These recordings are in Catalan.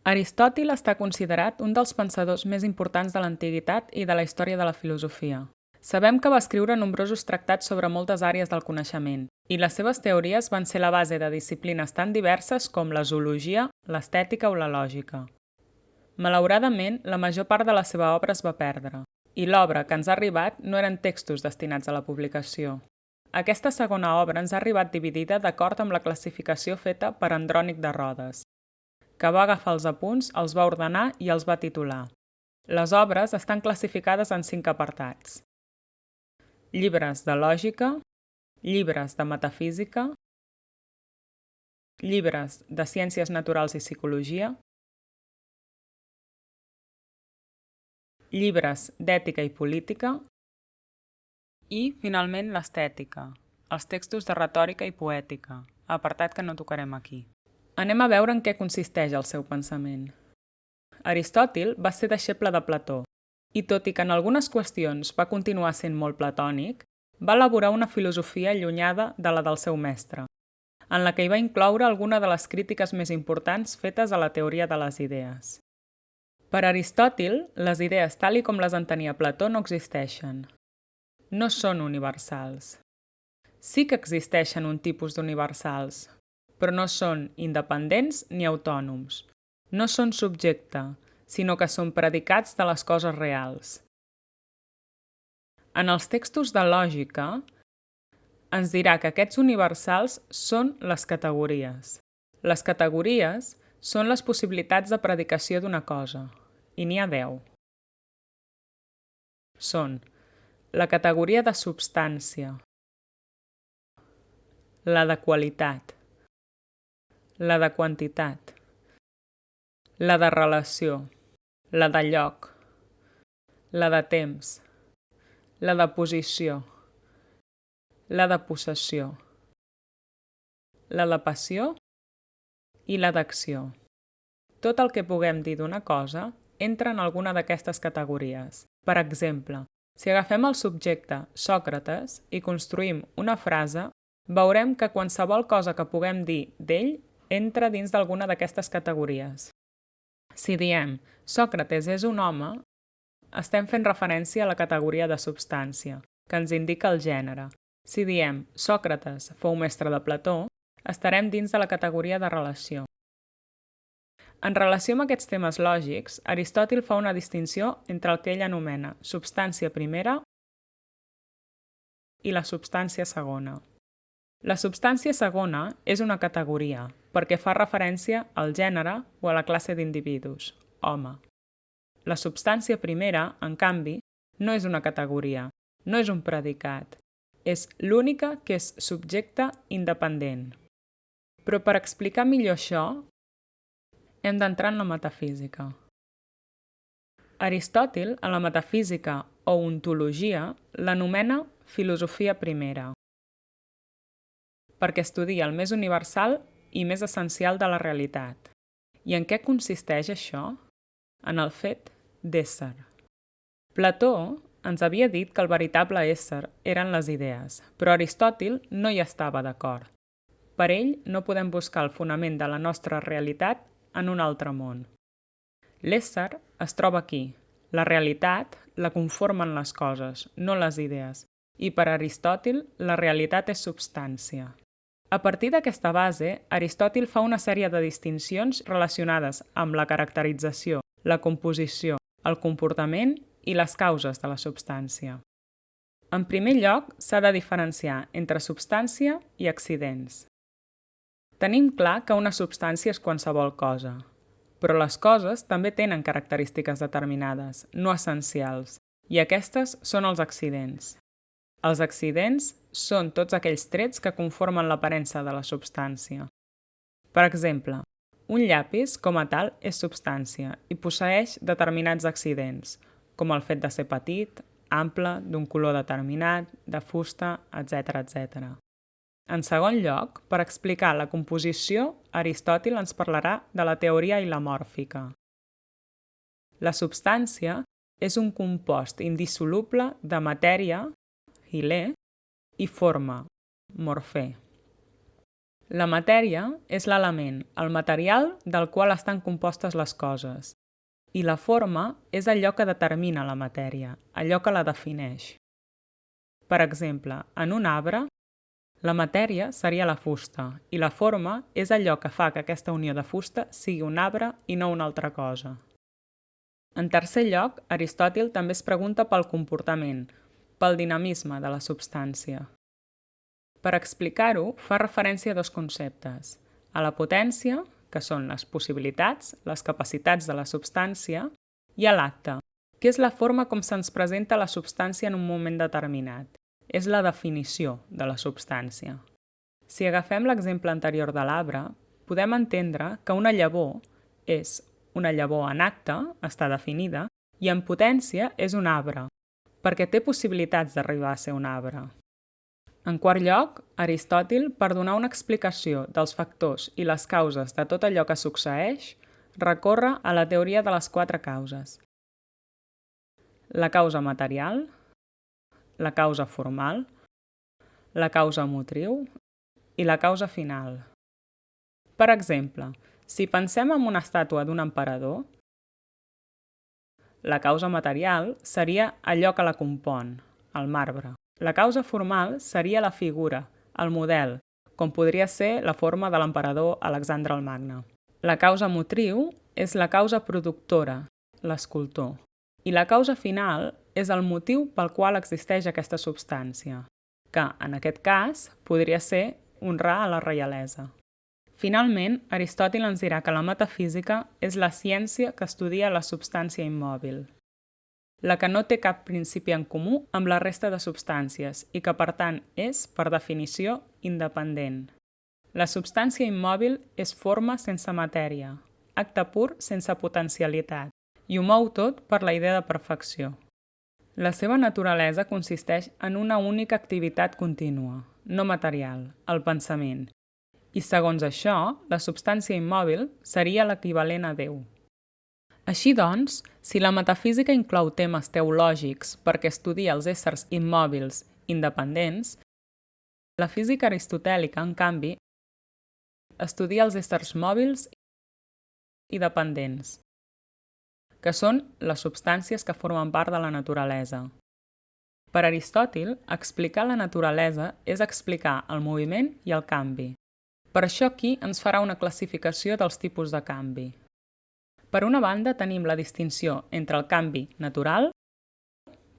Aristòtil està considerat un dels pensadors més importants de l'antiguitat i de la història de la filosofia. Sabem que va escriure nombrosos tractats sobre moltes àrees del coneixement, i les seves teories van ser la base de disciplines tan diverses com la zoologia, l'estètica o la lògica. Malauradament, la major part de la seva obra es va perdre, i l'obra que ens ha arribat no eren textos destinats a la publicació. Aquesta segona obra ens ha arribat dividida d'acord amb la classificació feta per Andrònic de Rodes, que va agafar els apunts, els va ordenar i els va titular. Les obres estan classificades en 5 apartats: llibres de lògica, llibres de metafísica, llibres de ciències naturals i psicologia, llibres d'ètica i política i, finalment, l'estètica, els textos de retòrica i poètica, apartat que no tocarem aquí. Anem a veure en què consisteix el seu pensament. Aristòtil va ser deixeble de Plató, i tot i que en algunes qüestions va continuar sent molt platònic, va elaborar una filosofia allunyada de la del seu mestre, en la que hi va incloure alguna de les crítiques més importants fetes a la teoria de les idees. Per Aristòtil, les idees tal i com les entenia Plató no existeixen. No són universals. Sí que existeixen un tipus d'universals, però no són independents ni autònoms. No són subjecte, sinó que són predicats de les coses reals. En els textos de lògica, ens dirà que aquests universals són les categories. Les categories són les possibilitats de predicació d'una cosa, i n'hi ha 10. Són la categoria de substància, la de qualitat, la de quantitat, la de relació, la de lloc, la de temps, la de posició, la de possessió, la de passió i la d'acció. Tot el que puguem dir d'una cosa entra en alguna d'aquestes categories. Per exemple, si agafem el subjecte Sòcrates i construïm una frase, veurem que qualsevol cosa que puguem dir d'ell entra dins d'alguna d'aquestes categories. Si diem Sòcrates és un home, estem fent referència a la categoria de substància, que ens indica el gènere. Si diem Sòcrates fou mestre de Plató, estarem dins de la categoria de relació. En relació amb aquests temes lògics, Aristòtil fa una distinció entre el que ell anomena substància primera i la substància segona. La substància segona és una categoria, perquè fa referència al gènere o a la classe d'individus, home. La substància primera, en canvi, no és una categoria, no és un predicat, és l'única que és subjecte independent. Però per explicar millor això, hem d'entrar en la metafísica. Aristòtil, a la metafísica o ontologia, l'anomena filosofia primera, perquè estudia el més universal i més essencial de la realitat. I en què consisteix això? En el fet d'ésser. Plató ens havia dit que el veritable ésser eren les idees, però Aristòtil no hi estava d'acord. Per ell, no podem buscar el fonament de la nostra realitat en un altre món. L'ésser es troba aquí. La realitat la conformen les coses, no les idees, i per Aristòtil la realitat és substància. A partir d'aquesta base, Aristòtil fa una sèrie de distincions relacionades amb la caracterització, la composició, el comportament i les causes de la substància. En primer lloc, s'ha de diferenciar entre substància i accidents. Tenim clar que una substància és qualsevol cosa, però les coses també tenen característiques determinades, no essencials, i aquestes són els accidents. Els accidents són tots aquells trets que conformen l'aparença de la substància. Per exemple, un llapis, com a tal, és substància i posseeix determinats accidents, com el fet de ser petit, ample, d'un color determinat, de fusta, etc. etc. En segon lloc, per explicar la composició, Aristòtil ens parlarà de la teoria ilamòrfica. La substància és un compost indissoluble de matèria, hilè, i forma, morfè. La matèria és l'element, el material del qual estan compostes les coses, i la forma és allò que determina la matèria, allò que la defineix. Per exemple, en un arbre, la matèria seria la fusta i la forma és allò que fa que aquesta unió de fusta sigui un arbre i no una altra cosa. En tercer lloc, Aristòtil també es pregunta pel comportament, pel dinamisme de la substància. Per explicar-ho, fa referència a dos conceptes, a la potència, que són les possibilitats, les capacitats de la substància, i a l'acte, que és la forma com se'ns presenta la substància en un moment determinat. És la definició de la substància. Si agafem l'exemple anterior de l'arbre, podem entendre que una llavor és una llavor en acte, està definida, i en potència és un arbre, perquè té possibilitats d'arribar a ser un arbre. En quart lloc, Aristòtil, per donar una explicació dels factors i les causes de tot allò que succeeix, recorre a la teoria de les quatre causes. La causa material, la causa formal, la causa motriu i la causa final. Per exemple, si pensem en una estàtua d'un emperador, la causa material seria allò que la compon, el marbre. La causa formal seria la figura, el model, com podria ser la forma de l'emperador Alexandre el Magne. La causa motriu és la causa productora, l'escultor. I la causa final és el motiu pel qual existeix aquesta substància, que, en aquest cas, podria ser honrar a la reialesa. Finalment, Aristòtil ens dirà que la metafísica és la ciència que estudia la substància immòbil, la que no té cap principi en comú amb la resta de substàncies i que, per tant, és, per definició, independent. La substància immòbil és forma sense matèria, acte pur sense potencialitat, i ho mou tot per la idea de perfecció. La seva naturalesa consisteix en una única activitat contínua, no material, el pensament, i segons això, la substància immòbil seria l'equivalent a Déu. Així doncs, si la metafísica inclou temes teològics perquè estudia els éssers immòbils independents, la física aristotèlica, en canvi, estudia els éssers mòbils i dependents, que són les substàncies que formen part de la naturalesa. Per Aristòtil, explicar la naturalesa és explicar el moviment i el canvi. Per això aquí ens farà una classificació dels tipus de canvi. Per una banda tenim la distinció entre el canvi natural,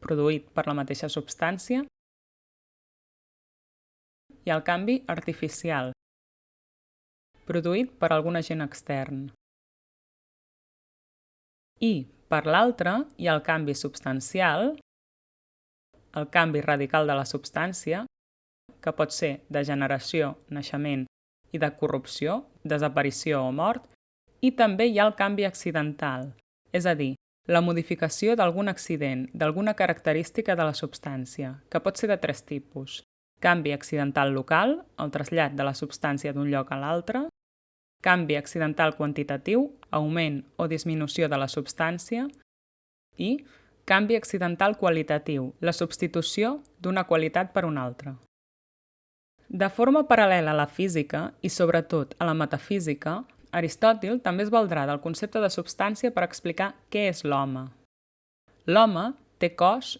produït per la mateixa substància, i el canvi artificial, produït per algun agent extern. I, per l'altra, hi ha el canvi substancial, el canvi radical de la substància, que pot ser de generació, naixement i de corrupció, desaparició o mort, i també hi ha el canvi accidental, és a dir, la modificació d'algun accident, d'alguna característica de la substància, que pot ser de tres tipus. Canvi accidental local, el trasllat de la substància d'un lloc a l'altre, canvi accidental quantitatiu, augment o disminució de la substància, i canvi accidental qualitatiu, la substitució d'una qualitat per una altra. De forma paral·lela a la física i sobretot a la metafísica, Aristòtil també es valdrà del concepte de substància per explicar què és l'home. L'home té cos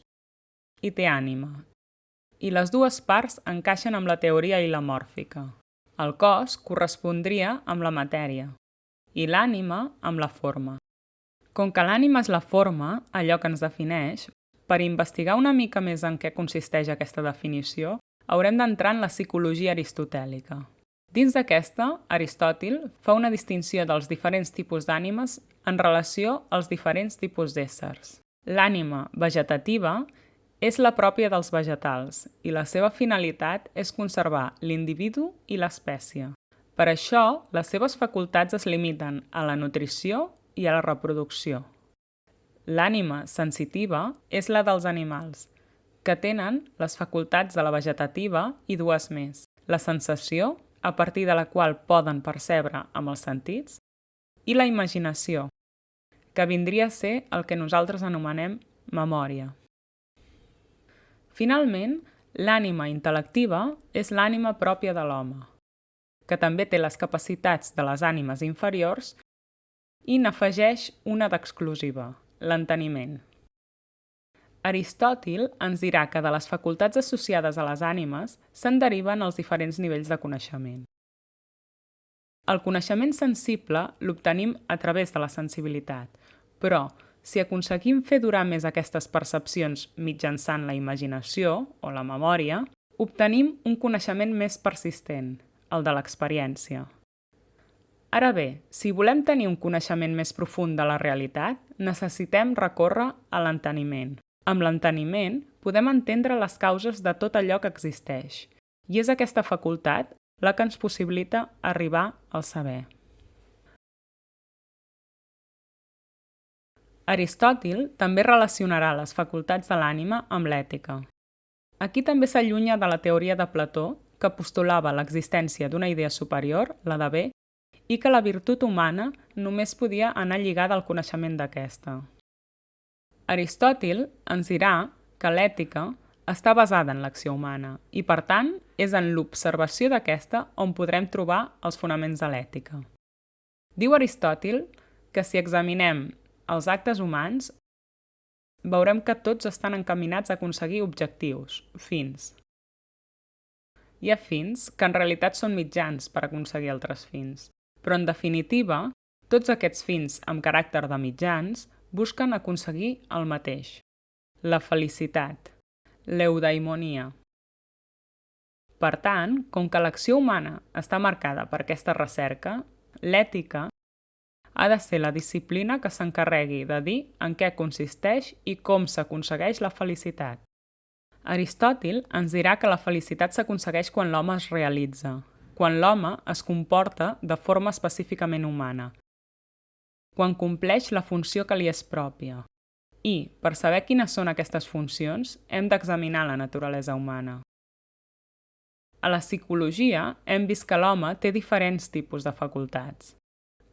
i té ànima, i les dues parts encaixen amb la teoria ilamòrfica. El cos correspondria amb la matèria i l'ànima amb la forma. Com que l'ànima és la forma, allò que ens defineix, per investigar una mica més en què consisteix aquesta definició, haurem d'entrar en la psicologia aristotèlica. Dins d'aquesta, Aristòtil fa una distinció dels diferents tipus d'ànimes en relació als diferents tipus d'éssers. L'ànima vegetativa és la pròpia dels vegetals i la seva finalitat és conservar l'individu i l'espècie. Per això, les seves facultats es limiten a la nutrició i a la reproducció. L'ànima sensitiva és la dels animals, que tenen les facultats de la vegetativa i dues més. La sensació, a partir de la qual poden percebre amb els sentits, i la imaginació, que vindria a ser el que nosaltres anomenem memòria. Finalment, l'ànima intel·lectiva és l'ànima pròpia de l'home. que també té les capacitats de les ànimes inferiors, i n'afegeix una d'exclusiva, l'enteniment. Aristòtil ens dirà que de les facultats associades a les ànimes se'n deriven els diferents nivells de coneixement. El coneixement sensible l'obtenim a través de la sensibilitat, però si aconseguim fer durar més aquestes percepcions mitjançant la imaginació o la memòria, obtenim un coneixement més persistent, el de l'experiència. Ara bé, si volem tenir un coneixement més profund de la realitat, necessitem recórrer a l'enteniment. Amb l'enteniment podem entendre les causes de tot allò que existeix, i és aquesta facultat la que ens possibilita arribar al saber. Aristòtil també relacionarà les facultats de l'ànima amb l'ètica. Aquí també s'allunya de la teoria de Plató, que postulava l'existència d'una idea superior, la de bé, i que la virtut humana només podia anar lligada al coneixement d'aquesta. Aristòtil ens dirà que l'ètica està basada en l'acció humana i, per tant, és en l'observació d'aquesta on podrem trobar els fonaments de l'ètica. Diu Aristòtil que si examinem els actes humans, veurem que tots estan encaminats a aconseguir objectius, fins. Hi ha fins que en realitat són mitjans per aconseguir altres fins, però en definitiva, tots aquests fins amb caràcter de mitjans busquen aconseguir el mateix, la felicitat, l'eudaimonia. Per tant, com que l'acció humana està marcada per aquesta recerca, l'ètica ha de ser la disciplina que s'encarregui de dir en què consisteix i com s'aconsegueix la felicitat. Aristòtil ens dirà que la felicitat s'aconsegueix quan l'home es realitza, quan l'home es comporta de forma específicament humana, quan compleix la funció que li és pròpia. I, per saber quines són aquestes funcions, hem d'examinar la naturalesa humana. A la psicologia hem vist que l'home té diferents tipus de facultats.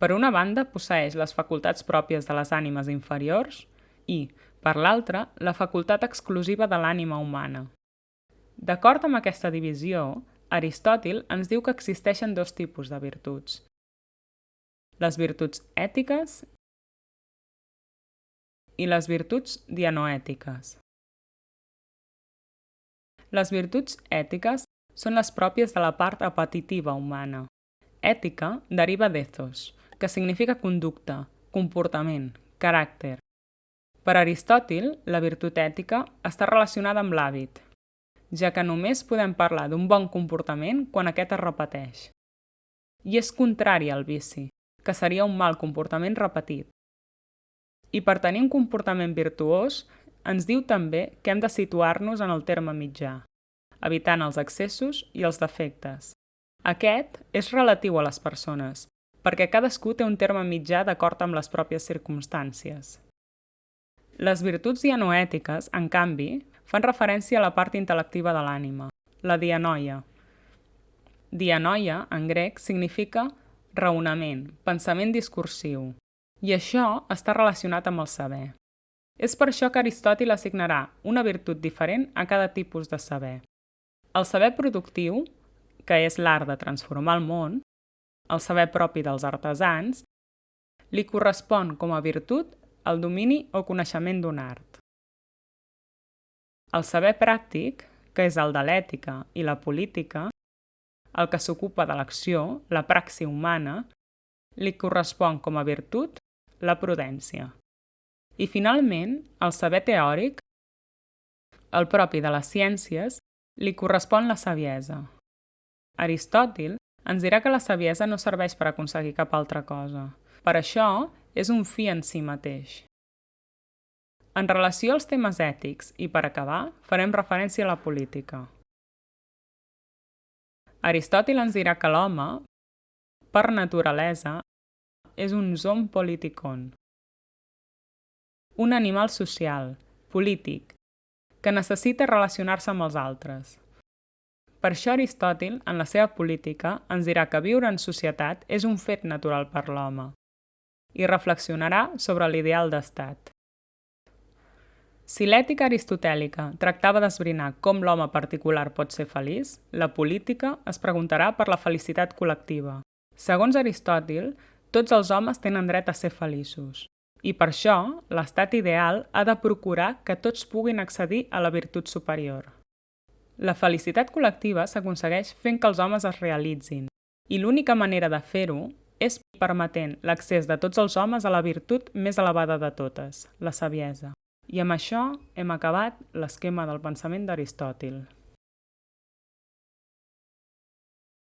Per una banda, posseeix les facultats pròpies de les ànimes inferiors i, per l'altra, la facultat exclusiva de l'ànima humana. D'acord amb aquesta divisió, Aristòtil ens diu que existeixen dos tipus de virtuts: les virtuts ètiques i les virtuts dianoètiques. Les virtuts ètiques són les pròpies de la part apetitiva humana. Ètica deriva d'ethos, que significa conducta, comportament, caràcter. Per Aristòtil, la virtut ètica està relacionada amb l'hàbit, ja que només podem parlar d'un bon comportament quan aquest es repeteix. I és contrari al vici, que seria un mal comportament repetit. I per tenir un comportament virtuós, ens diu també que hem de situar-nos en el terme mitjà, evitant els excessos i els defectes. Aquest és relatiu a les persones, perquè cadascú té un terme mitjà d'acord amb les pròpies circumstàncies. Les virtuts dianoètiques, en canvi, fan referència a la part intel·lectiva de l'ànima, la dianoia. Dianoia, en grec, significa raonament, pensament discursiu, i això està relacionat amb el saber. És per això que Aristòtil assignarà una virtut diferent a cada tipus de saber. El saber productiu, que és l'art de transformar el món, el saber propi dels artesans, li correspon com a virtut el domini o coneixement d'un art. El saber pràctic, que és el de l'ètica i la política, el que s'ocupa de l'acció, la praxi humana, li correspon com a virtut la prudència. I finalment, el saber teòric, el propi de les ciències, li correspon la saviesa. Aristòtil ens dirà que la saviesa no serveix per aconseguir cap altra cosa. Per això, és un fi en si mateix. En relació als temes ètics i per acabar, farem referència a la política. Aristòtil ens dirà que l'home, per naturalesa, és un zoon politikon, un animal social, polític, que necessita relacionar-se amb els altres. Per això Aristòtil, en la seva política, ens dirà que viure en societat és un fet natural per l'home i reflexionarà sobre l'ideal d'estat. Si l'ètica aristotèlica tractava d'esbrinar com l'home particular pot ser feliç, la política es preguntarà per la felicitat col·lectiva. Segons Aristòtil, tots els homes tenen dret a ser feliços. I per això, l'estat ideal ha de procurar que tots puguin accedir a la virtut superior. La felicitat col·lectiva s'aconsegueix fent que els homes es realitzin, i l'única manera de fer-ho és permetent l'accés de tots els homes a la virtut més elevada de totes, la saviesa. I amb això hem acabat l'esquema del pensament d'Aristòtil.